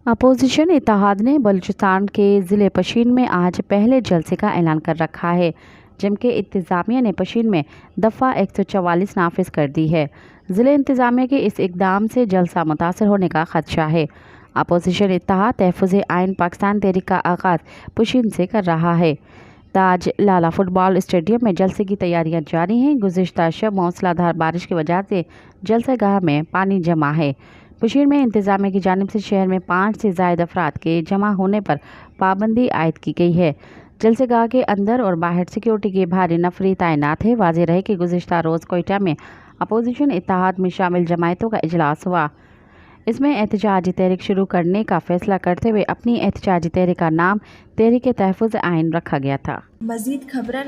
Opposition اتحاد نے بلوچستان کے ضلع پشین میں آج پہلے جلسے کا اعلان کر رکھا ہے، جبکہ انتظامیہ نے پشین میں دفعہ 144 نافذ کر دی ہے۔ ضلع انتظامیہ کے اس اقدام سے جلسہ متاثر ہونے کا خدشہ ہے۔ اپوزیشن اتحاد تحفظ آئین پاکستان تحریک کا آغاز پشین سے کر رہا ہے۔ تاج لالہ فٹ بال اسٹیڈیم میں جلسے کی تیاریاں جاری ہیں۔ گزشتہ شب موسلا دھار بارش کی وجہ سے جلسہ گاہ میں پانی جمع ہے۔ پشین میں انتظامیہ کی جانب سے شہر میں 5 سے زائد افراد کے جمع ہونے پر پابندی عائد کی گئی ہے۔ جلسہ گاہ کے اندر اور باہر سیکیورٹی کی بھاری نفری تعینات ہے۔ واضح رہے کہ گزشتہ روز کوئٹہ میں اپوزیشن اتحاد میں شامل جماعتوں کا اجلاس ہوا۔ اس میں احتجاجی تحریک شروع کرنے کا فیصلہ کرتے ہوئے اپنی احتجاجی تحریک کا نام تحریک تحفظ آئین رکھا گیا تھا۔ مزید خبرن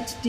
HD।